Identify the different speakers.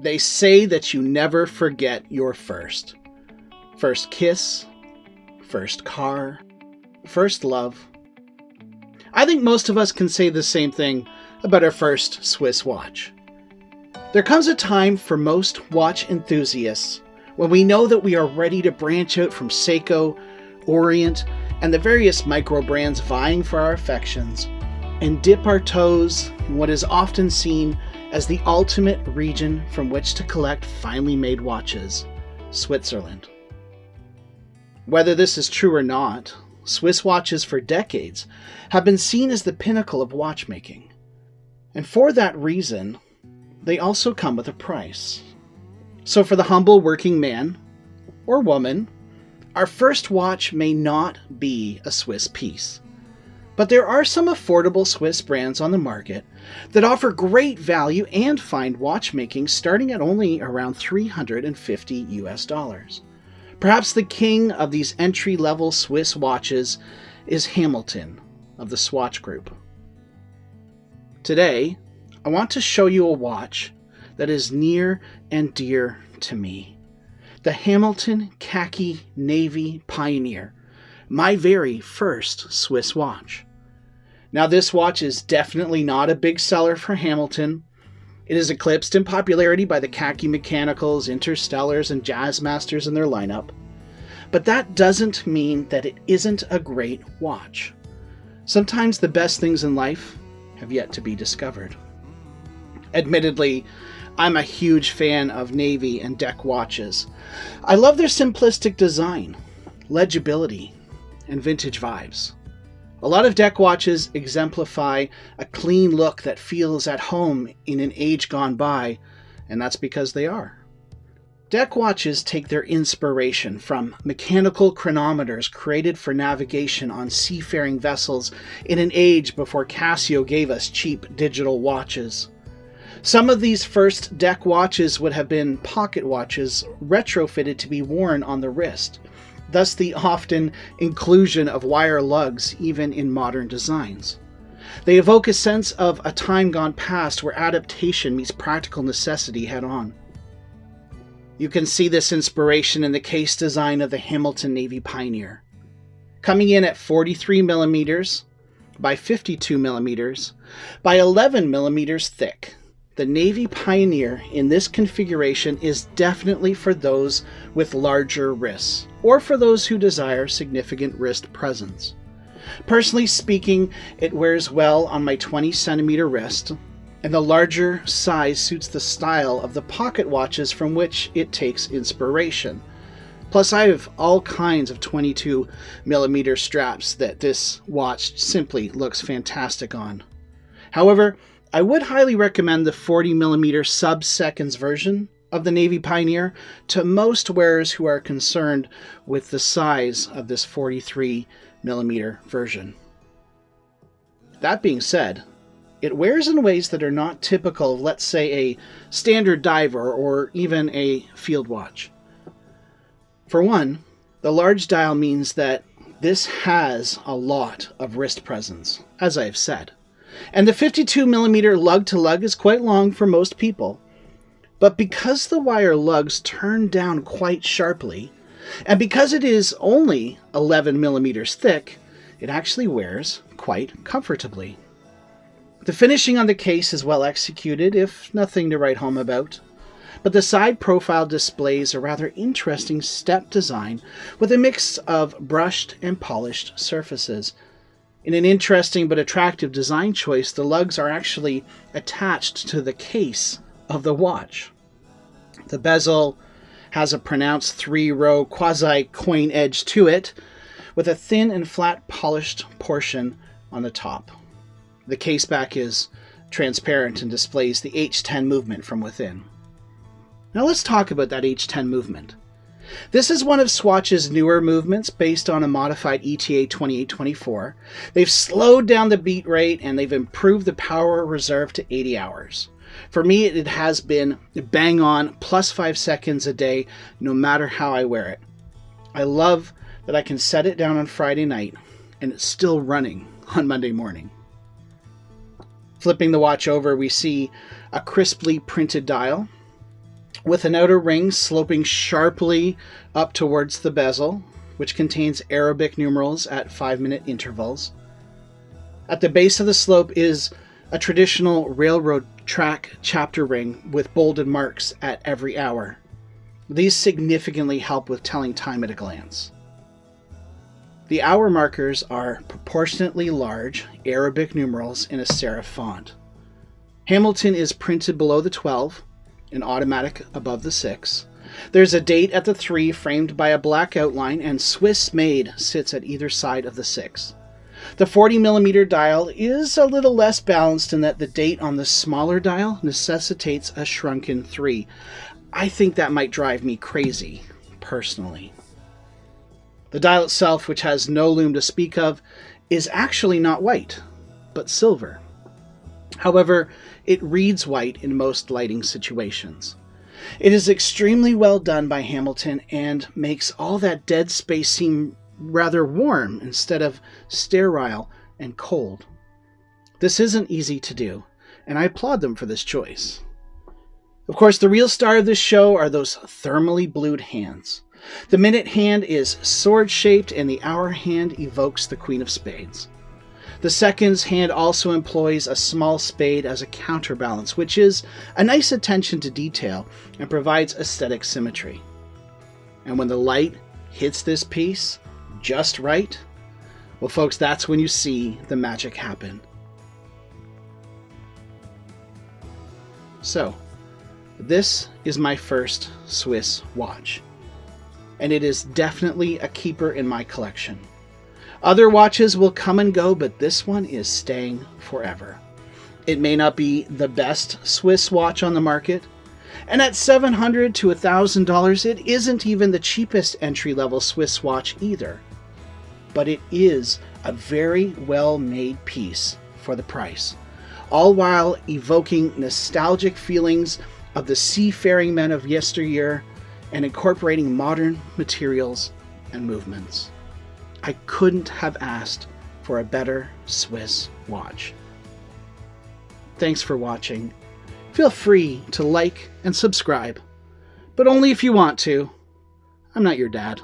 Speaker 1: They say that you never forget your first. First kiss, first car, first love. I think most of us can say the same thing about our first Swiss watch. There comes a time for most watch enthusiasts when we know that we are ready to branch out from Seiko, Orient, and the various micro brands vying for our affections, and dip our toes in what is often seen as the ultimate region from which to collect finely made watches, Switzerland. Whether this is true or not, Swiss watches for decades have been seen as the pinnacle of watchmaking. And for that reason, they also come with a price. So for the humble working man or woman, our first watch may not be a Swiss piece. But there are some affordable Swiss brands on the market that offer great value and fine watchmaking starting at only around $350 US. Perhaps the king of these entry-level Swiss watches is Hamilton of the Swatch Group. Today, I want to show you a watch that is near and dear to me. The Hamilton Khaki Navy Pioneer, my very first Swiss watch. Now, this watch is definitely not a big seller for Hamilton. It is eclipsed in popularity by the Khaki Mechanicals, Interstellars, and Jazzmasters in their lineup. But that doesn't mean that it isn't a great watch. Sometimes the best things in life have yet to be discovered. Admittedly, I'm a huge fan of Navy and deck watches. I love their simplistic design, legibility, and vintage vibes. A lot of deck watches exemplify a clean look that feels at home in an age gone by, and that's because they are. Deck watches take their inspiration from mechanical chronometers created for navigation on seafaring vessels in an age before Casio gave us cheap digital watches. Some of these first deck watches would have been pocket watches retrofitted to be worn on the wrist, thus the often inclusion of wire lugs even in modern designs. They evoke a sense of a time gone past where adaptation meets practical necessity head on. You can see this inspiration in the case design of the Hamilton Navy Pioneer. Coming in at 43 millimeters by 52 millimeters by 11 millimeters thick, the Navy Pioneer in this configuration is definitely for those with larger wrists, or for those who desire significant wrist presence. Personally speaking, it wears well on my 20 centimeter wrist, and the larger size suits the style of the pocket watches from which it takes inspiration. Plus, I have all kinds of 22 millimeter straps that this watch simply looks fantastic on. However, I would highly recommend the 40 millimeter sub-seconds version of the Navy Pioneer to most wearers who are concerned with the size of this 43 millimeter version. That being said, it wears in ways that are not typical of, let's say, a standard diver or even a field watch. For one, the large dial means that this has a lot of wrist presence, as I have said. And the 52 millimeter lug-to-lug is quite long for most people. But because the wire lugs turn down quite sharply, and because it is only 11 millimeters thick, it actually wears quite comfortably. The finishing on the case is well executed, if nothing to write home about. But the side profile displays a rather interesting step design with a mix of brushed and polished surfaces. In an interesting but attractive design choice, the lugs are actually attached to the case of the watch. The bezel has a pronounced 3-row quasi-coin edge to it, with a thin and flat polished portion on the top. The case back is transparent and displays the H10 movement from within. Now let's talk about that H10 movement. This is one of Swatch's newer movements based on a modified ETA 2824. They've slowed down the beat rate and they've improved the power reserve to 80 hours. For me, it has been bang on plus 5 seconds a day, no matter how I wear it. I love that I can set it down on Friday night and it's still running on Monday morning. Flipping the watch over, we see a crisply printed dial, with an outer ring sloping sharply up towards the bezel, which contains Arabic numerals at 5-minute intervals. At the base of the slope is a traditional railroad track chapter ring with bolded marks at every hour. These significantly help with telling time at a glance. The hour markers are proportionately large Arabic numerals in a serif font. Hamilton is printed below the 12, and automatic above the 6. There's a date at the 3 framed by a black outline, and Swiss made sits at either side of the 6. The 40mm dial is a little less balanced in that the date on the smaller dial necessitates a shrunken 3. I think that might drive me crazy, personally. The dial itself, which has no lume to speak of, is actually not white, but silver. However, it reads white in most lighting situations. It is extremely well done by Hamilton and makes all that dead space seem rather warm instead of sterile and cold. This isn't easy to do, and I applaud them for this choice. Of course, the real star of this show are those thermally blued hands. The minute hand is sword-shaped and the hour hand evokes the Queen of Spades. The seconds hand also employs a small spade as a counterbalance, which is a nice attention to detail and provides aesthetic symmetry. And when the light hits this piece just right, well folks, that's when you see the magic happen. So, this is my first Swiss watch, and it is definitely a keeper in my collection. Other watches will come and go, but this one is staying forever. It may not be the best Swiss watch on the market, and at $700 to $1,000, it isn't even the cheapest entry-level Swiss watch either. But it is a very well-made piece for the price, all while evoking nostalgic feelings of the seafaring men of yesteryear and incorporating modern materials and movements. I couldn't have asked for a better Swiss watch. Thanks for watching. Feel free to like and subscribe, but only if you want to. I'm not your dad.